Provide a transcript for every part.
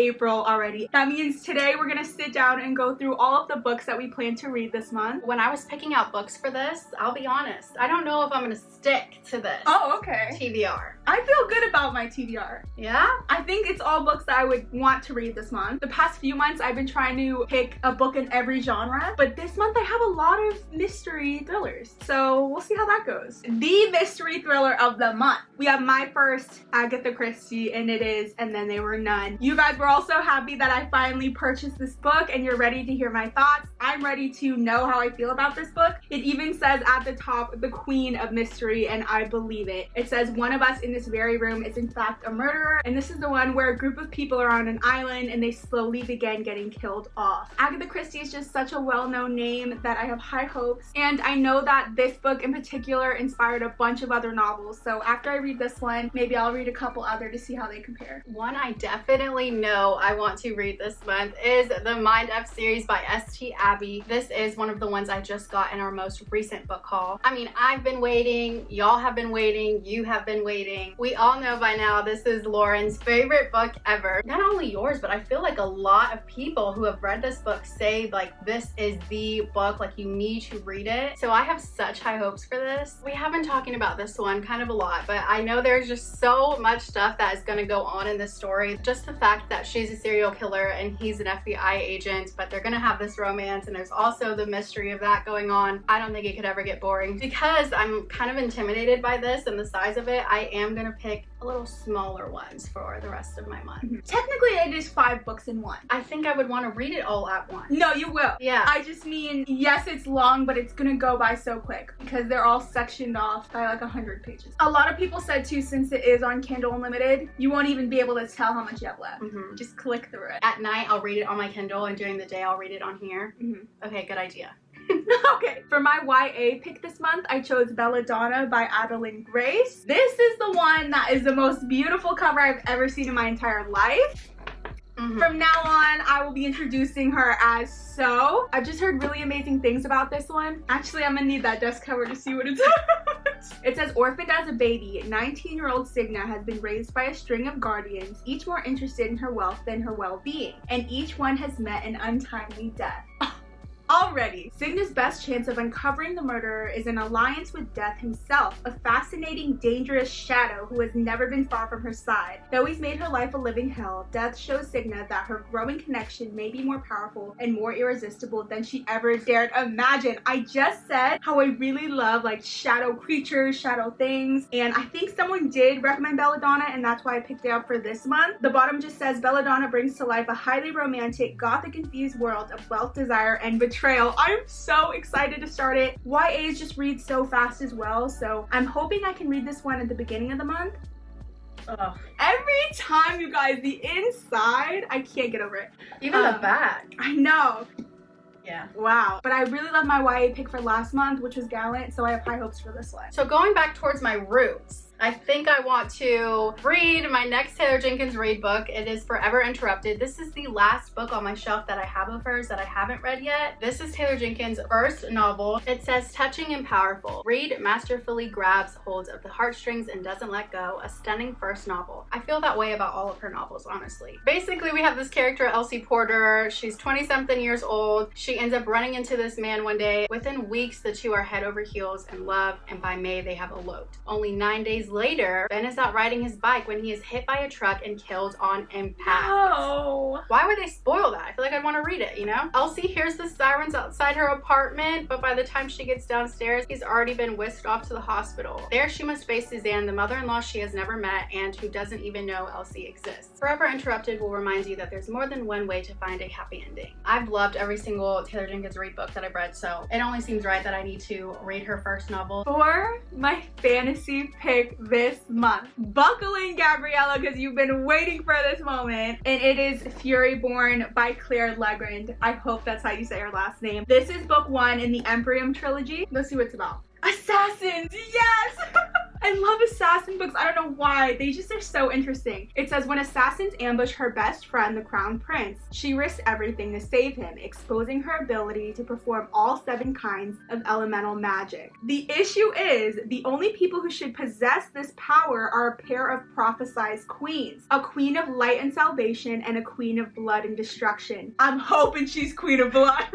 April already. That means today we're gonna sit down and go through all of the books that we plan to read this month. When I was picking out books for this, I'll be honest, I don't know if I'm gonna stick to this. Oh, okay. TBR. I feel good about my TBR. Yeah? I think it's all books that I would want to read this month. The past few months I've been trying to pick a book in every genre, but this month I have a lot of mystery thrillers. So we'll see how that goes. The mystery thriller of the month. We have my first Agatha Christie, and it is And Then They Were None. You guys were also happy that I finally purchased this book and you're ready to hear my thoughts. I'm ready to know how I feel about this book. It even says at the top, the queen of mystery, and I believe it. It says one of us in this very room is in fact a murderer, and this is the one where a group of people are on an island and they slowly begin getting killed off. Agatha Christie is just such a well-known name that I have high hopes, and I know that this book in particular inspired a bunch of other novels, so after I read this one, maybe I'll read a couple other to see how they compare. One I definitely know I want to read this month is the Mind F series by S.T. Abbey. This is one of the ones I just got in our most recent book haul. I mean, I've been waiting, y'all have been waiting, you have been waiting. We all know by now this is Lauren's favorite book ever. Not only yours, but I feel like a lot of people who have read this book say like this is the book, like you need to read it. So I have such high hopes for this. We have been talking about this one kind of a lot, but I know there's just so much stuff that is going to go on in this story. Just the fact that she's a serial killer and he's an FBI agent, but they're going to have this romance, and there's also the mystery of that going on. I don't think it could ever get boring. Because I'm kind of intimidated by this and the size of it, I am going to pick a little smaller ones for the rest of my month. Technically it is 5 books in one. I think I would want to read it all at once. No, you will. Yeah. I just mean, yes, it's long, but it's gonna go by so quick because they're all sectioned off by like 100 pages. A lot of people said too, since it is on Kindle Unlimited, you won't even be able to tell how much you have left. Just click through it. At night, I'll read it on my Kindle, and during the day, I'll read it on here. Okay, good idea. Okay, for my YA pick this month, I chose Belladonna by Adeline Grace. This is the one that is the most beautiful cover I've ever seen in my entire life. From now on, I will be introducing her as So. I've just heard really amazing things about this one. Actually, I'm gonna need that desk cover to see what it's about. It says, orphaned as a baby, 19-year-old Signa has been raised by a string of guardians, each more interested in her wealth than her well-being, and each one has met an untimely death. Already, Signa's best chance of uncovering the murderer is an alliance with Death himself, a fascinating, dangerous shadow who has never been far from her side. Though he's made her life a living hell, Death shows Signa that her growing connection may be more powerful and more irresistible than she ever dared imagine. I just said how I really love like shadow creatures, shadow things, and I think someone did recommend Belladonna, and that's why I picked it up for this month. The bottom just says, Belladonna brings to life a highly romantic, gothic-infused world of wealth, desire, and betrayal. I'm so excited to start it. YAs just read so fast as well, so I'm hoping I can read this one at the beginning of the month. Ugh. Every time, you guys, the inside, I can't get over it. Even the back. I know. Yeah. Wow. But I really love my YA pick for last month, which was Gallant, so I have high hopes for this one. So going back towards my roots, I think I want to read my next Taylor Jenkins Reid book. It is Forever Interrupted. This is the last book on my shelf that I have of hers that I haven't read yet. This is Taylor Jenkins' first novel. It says, touching and powerful. Reid masterfully grabs holds of the heartstrings and doesn't let go. A stunning first novel. I feel that way about all of her novels, honestly. Basically, we have this character, Elsie Porter. She's 20-something years old. She ends up running into this man one day. Within weeks, the two are head over heels in love, and by May, they have eloped. Only 9 days later, Ben is out riding his bike when he is hit by a truck and killed on impact. No. Why would they spoil that? I feel like I'd want to read it, you know? Elsie hears the sirens outside her apartment, but by the time she gets downstairs, he's already been whisked off to the hospital. There she must face Suzanne, the mother-in-law she has never met and who doesn't even know Elsie exists. Forever Interrupted will remind you that there's more than one way to find a happy ending. I've loved every single Taylor Jenkins Reid book that I've read, so it only seems right that I need to read her first novel. For my fantasy pick this month, buckle in, Gabriella, because you've been waiting for this moment, and it is Fury Born by Claire Legrand. I hope that's how you say her last name. This is book 1 in the Empyrean trilogy. Let's see what it's about. Assassins, yes. I love assassin books. I don't know why. They just are so interesting. It says, when assassins ambush her best friend, the crown prince, she risks everything to save him, exposing her ability to perform all 7 kinds of elemental magic. The issue is, the only people who should possess this power are a pair of prophesized queens. A queen of light and salvation and a queen of blood and destruction. I'm hoping she's queen of blood.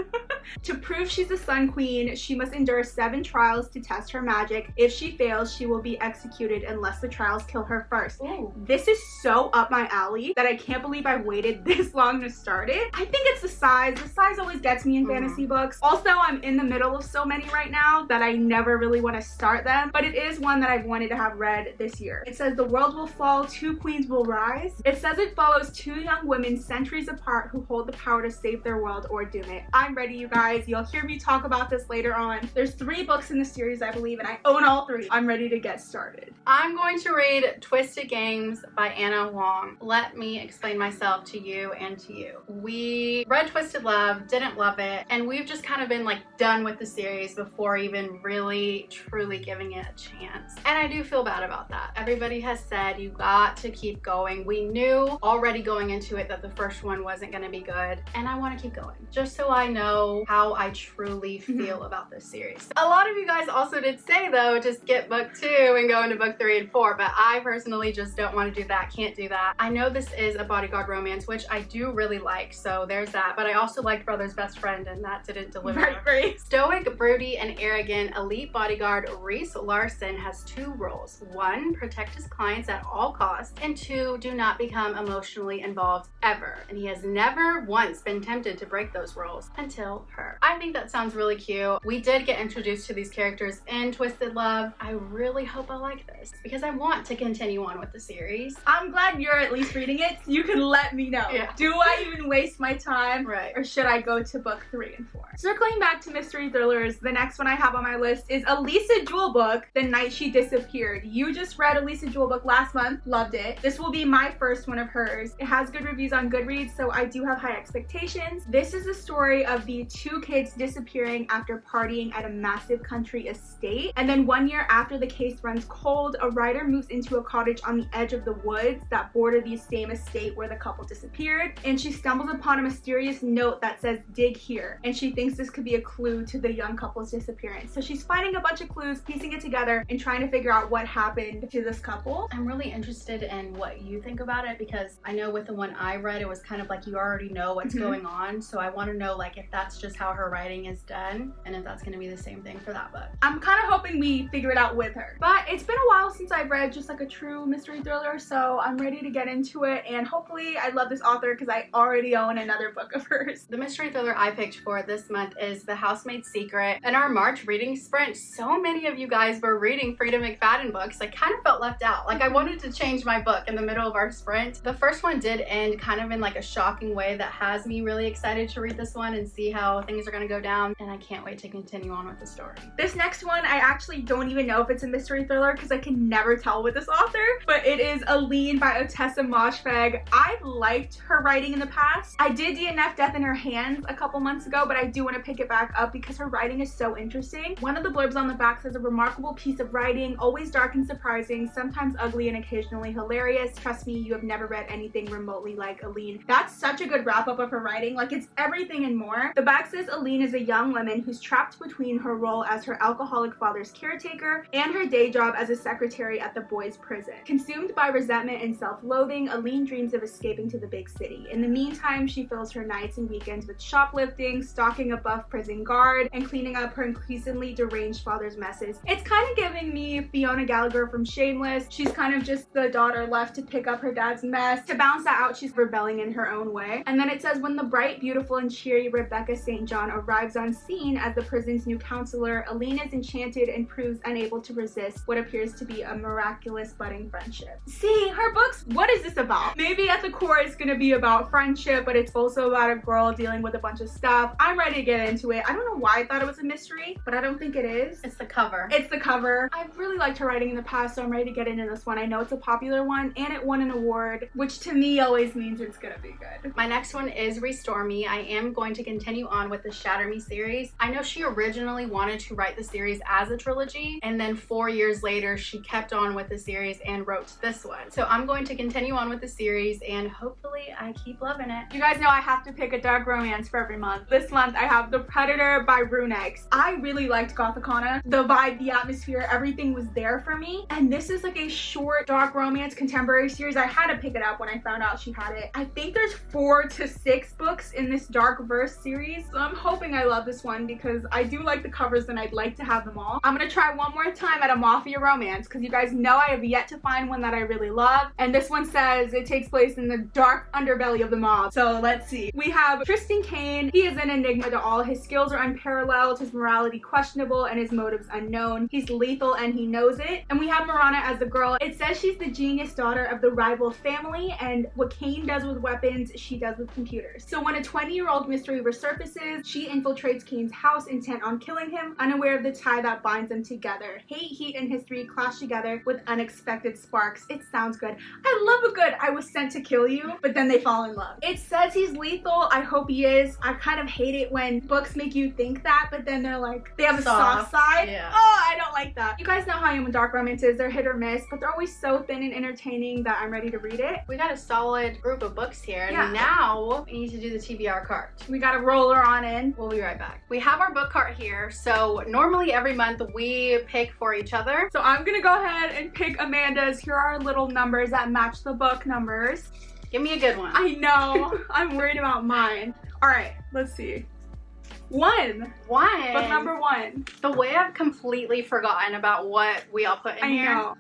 To prove she's a sun queen, she must endure 7 trials to test her magic. If she fails, she will be executed unless the trials kill her first. Ooh. This is so up my alley that I can't believe I've waited this long to start it. I think it's the size. The size always gets me in fantasy books. Also, I'm in the middle of so many right now that I never really want to start them, but it is one that I've wanted to have read this year. It says the world will fall, 2 queens will rise. It says it follows 2 young women centuries apart who hold the power to save their world or doom it. I'm ready, you guys. You'll hear me talk about this later on. There's 3 books in the series, I believe, and I own all 3. I'm ready to get started. I'm going to read Twisted Games by Anna Wong. Let me explain myself to you and to you. We read Twisted Love, didn't love it, and we've just kind of been like done with the series before even really truly giving it a chance. And I do feel bad about that. Everybody has said you got to keep going. We knew already going into it that the first one wasn't going to be good, and I want to keep going just so I know how I truly feel about this series. A lot of you guys also did say though to skip book 2 and go into book 3 and 4, but I personally just don't want to do that. Can't do that. I know this is a bodyguard romance, which I do really like, so there's that, but I also liked Brother's Best Friend, and that didn't deliver. Right. Stoic, broody, and arrogant elite bodyguard Reese Larson has 2 roles. 1, protect his clients at all costs, and 2, do not become emotionally involved ever. And he has never once been tempted to break those roles until her. I think that sounds really cute. We did get introduced to these characters in Twisted Love. I really hope I like this because I want to continue on with the series. I'm glad you're at least reading it so you can let me know. Yeah. Do I even waste my time? Right. Or should I go to book 3 and 4? Circling back to mystery thrillers, the next one I have on my list is Elisa Jewell book, The Night She Disappeared. You just read Elisa Jewell book last month, loved it. This will be my first one of hers. It has good reviews on Goodreads, so I do have high expectations. This is the story of the 2 kids disappearing after partying at a massive country estate. And then 1 year after the case runs cold, a writer moves into a cottage on the edge of the woods that border the same estate where the couple disappeared. And she stumbles upon a mysterious note that says, "Dig here." And she thinks this could be a clue to the young couple's disappearance. So she's finding a bunch of clues, piecing it together, and trying to figure out what happened to this couple. I'm really interested in what you think about it because I know with the one I read, it was kind of like you already know what's going on. So I want to know like if that's just how her writing is done and if that's going to be the same thing for that book. I'm kind of hoping we figure it out with her. But it's been a while since I've read just like a true mystery thriller, so I'm ready to get into it, and hopefully I love this author because I already own another book of hers. The mystery thriller I picked for this month is The Housemaid's Secret. In our March reading sprint, so many of you guys were reading Frida McFadden books. I kind of felt left out. Like I wanted to change my book in the middle of our sprint. The first one did end kind of in like a shocking way that has me really excited to read this one and see how things are going to go down, and I can't wait to continue on with the story. This next one, I actually don't even know if it's a mystery thriller because I can never tell with this author, but it is Aline by Otessa Moshfegh. I've liked her writing in the past. I did DNF Death in Her Hands a couple months ago, but I do want to pick it back up because her writing is so interesting. One of the blurbs on the back says, "A remarkable piece of writing, always dark and surprising, sometimes ugly and occasionally hilarious. Trust me, you have never read anything remotely like Aline." That's such a good wrap up of her writing. Like it's everything and more. The back says Aline is a young woman who's trapped between her role as her alcoholic father's caretaker and her day job as a secretary at the boys' prison. Consumed by resentment and self-loathing, Aline dreams of escaping to the big city. In the meantime, she fills her nights and weekends with shoplifting, stalking a buff prison guard, and cleaning up her increasingly deranged father's messes. It's kind of giving me Fiona Gallagher from Shameless. She's kind of just the daughter left to pick up her dad's mess. To balance that out, she's rebelling in her own way. And then it says, when the bright, beautiful, and cheery Rebecca St. John arrives on scene as the prison's new counselor, Aline is enchanted and proves unable to resist what appears to be a miraculous budding friendship. See, her books, what is this about? Maybe at the core it's gonna be about friendship, but it's also about a girl dealing with a bunch of stuff. I'm ready to get into it. I don't know why I thought it was a mystery, but I don't think it is. It's the cover. It's the cover. I've really liked her writing in the past, so I'm ready to get into this one. I know it's a popular one, and it won an award, which to me always means it's gonna be good. My next one is Restore Me. I am going to continue on with the Shatter Me series. I know she originally wanted to write the series as a trilogy, and then 4 years later later, she kept on with the series and wrote this one. So I'm going to continue on with the series and hopefully I keep loving it. You guys know I have to pick a dark romance for every month. This month I have The Predator by Runex. I really liked Gothicana. The vibe, the atmosphere, everything was there for me. And this is like a short dark romance contemporary series. I had to pick it up when I found out she had it. I think there's 4 to 6 books in this dark verse series. So I'm hoping I love this one because I do like the covers and I'd like to have them all. I'm gonna try one more time at a mafia romance because you guys know I have yet to find one that I really love. And this one says it takes place in the dark underbelly of the mob. So let's see. We have Tristan Kane. He is an enigma to all. His skills are unparalleled, his morality questionable, and his motives unknown. He's lethal and he knows it. And we have Marana as the girl. It says she's the genius daughter of the rival family, and what Kane does with weapons, she does with computers. So when a 20-year-old mystery resurfaces, she infiltrates Kane's house intent on killing him, unaware of the tie that binds them together. Hate, heat, and history clash together with unexpected sparks. It sounds good. I love a good I was sent to kill you, but then they fall in love. It says he's lethal. I hope he is. I kind of hate it when books make you think that, but then they're like, they have a soft side. Yeah. Oh, I don't like that. You guys know how I am with dark romances. They're hit or miss, but they're always so thin and entertaining that I'm ready to read it. We got a solid group of books here. Yeah. And now we need to do the TBR cart. We got a roller on in. We'll be right back. We have our book cart here. So normally every month we pick for each other. So I'm gonna go ahead and pick Amanda's. Here are little numbers that match the book numbers. Give me a good one. I know. I'm worried about mine. All right, let's see. 1. One. Book number 1. The way I've completely forgotten about what we all put in here. I know.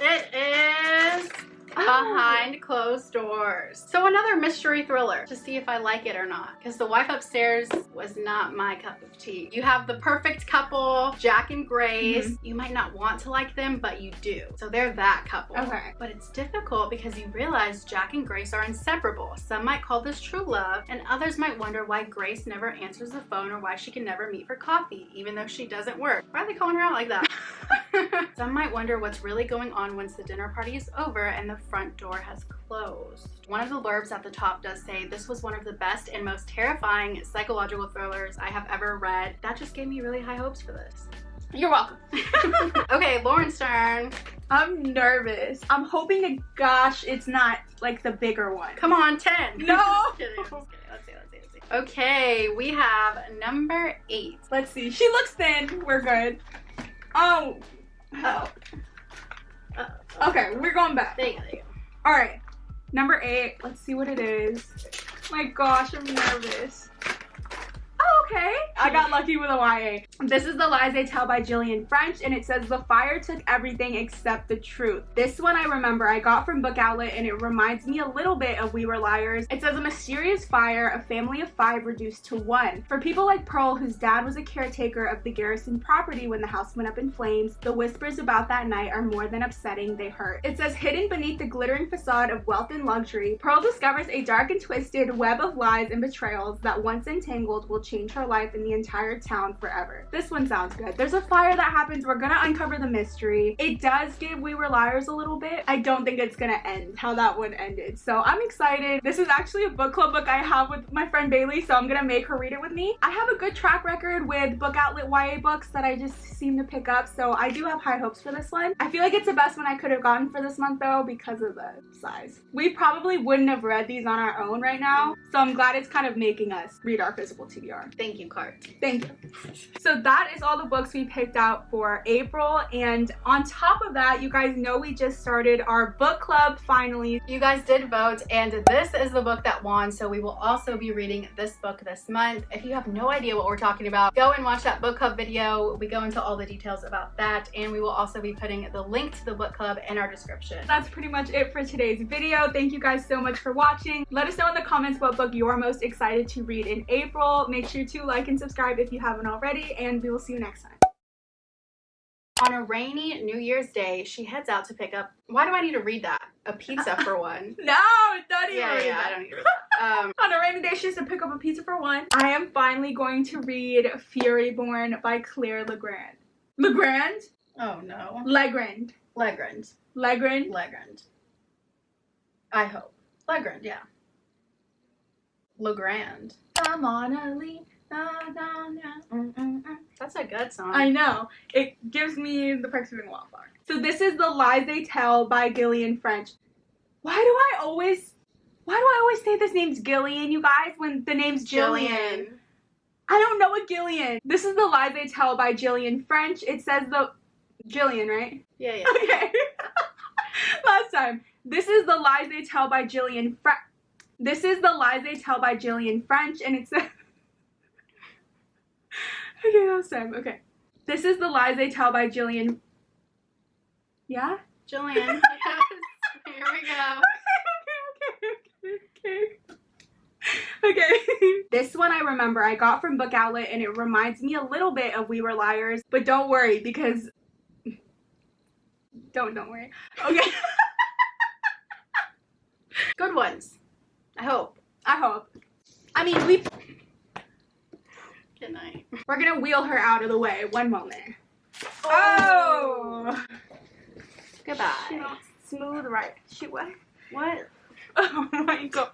It is Behind Closed Doors. So another mystery thriller to see if I like it or not, because The Wife Upstairs was not my cup of tea. You have the perfect couple, Jack and Grace. You might not want to like them, but you do. So they're that couple. Okay. But it's difficult because you realize Jack and Grace are inseparable. Some might call this true love, and others might wonder why Grace never answers the phone or why she can never meet for coffee, even though she doesn't work. Why are they calling her out like that? Some might wonder what's really going on once the dinner party is over and the front door has closed. One of the blurbs at the top does say, "This was one of the best and most terrifying psychological thrillers I have ever read." That just gave me really high hopes for this. You're welcome. Okay, Lauren's turn. I'm nervous. I'm hoping to gosh it's not like the bigger one. Come on, 10. No! Just kidding. Let's see. Okay, we have number 8. Let's see. She looks thin. We're good. Oh. Okay, we're going back. There you go. All right, number 8. Let's see what it is. My gosh, I'm nervous. Oh, okay. I got lucky with a YA. This is The Lies They Tell by Gillian French, and it says the fire took everything except the truth. This one I remember I got from BookOutlet, and it reminds me a little bit of We Were Liars. It says a mysterious fire, a family of 5 reduced to 1. For people like Pearl, whose dad was a caretaker of the Garrison property when the house went up in flames, the whispers about that night are more than upsetting, they hurt. It says hidden beneath the glittering facade of wealth and luxury, Pearl discovers a dark and twisted web of lies and betrayals that once entangled will change her life and the entire town forever. This one sounds good. There's a fire that happens. We're gonna uncover the mystery. It does give We Were Liars a little bit. I don't think it's gonna end how that one ended. So I'm excited. This is actually a book club book I have with my friend Bailey, so I'm gonna make her read it with me. I have a good track record with BookOutlet YA books that I just seem to pick up, so I do have high hopes for this one. I feel like it's the best one I could have gotten for this month though because of the size. We probably wouldn't have read these on our own right now, so I'm glad it's kind of making us read our physical TBR. Thank you, Cart. Thank you. So that is all the books we picked out for April, and on top of that, you guys know we just started our book club finally. You guys did vote, and this is the book that won, so we will also be reading this book this month. If you have no idea what we're talking about, go and watch that book club video. We go into all the details about that, and we will also be putting the link to the book club in our description. That's pretty much it for today's video. Thank you guys so much for watching. Let us know in the comments what book you're most excited to read in April. Make sure to like and subscribe if you haven't already, and we will see you next time. On a rainy New Year's Day, she heads out to pick up, why do I need to read that? A pizza for one. No, don't even read that. I don't need to read that. On a rainy day, she has to pick up a pizza for one. I am finally going to read Furyborn by Claire Legrand. Legrand? Oh no. Legrand. Legrand. Legrand? Legrand. I hope. Legrand, yeah. Legrand. I'm on a lead. That's a good song. I know. It gives me the perks of being a wallflower. So this is The Lies They Tell by Gillian French. Why do I always say this name's Gillian, you guys, when the name's Jillian? I don't know a Gillian. This is The Lies They Tell by Gillian French. It says Gillian, right? Yeah. Okay. Last time. This is The Lies They Tell by Gillian French. This is The Lies They Tell by Gillian French, and it says... Okay, last time. Okay. This is The Lies They Tell by Gillian... Yeah? Jillian. Yes. Here we go. Okay. This one I remember I got from BookOutlet, and it reminds me a little bit of We Were Liars, but don't worry because... Don't worry. Okay. Good ones. I hope. I mean, Good night. we're gonna wheel her out of the way. One moment. Oh! Goodbye. She don't smooth right. She what? What? Oh my god.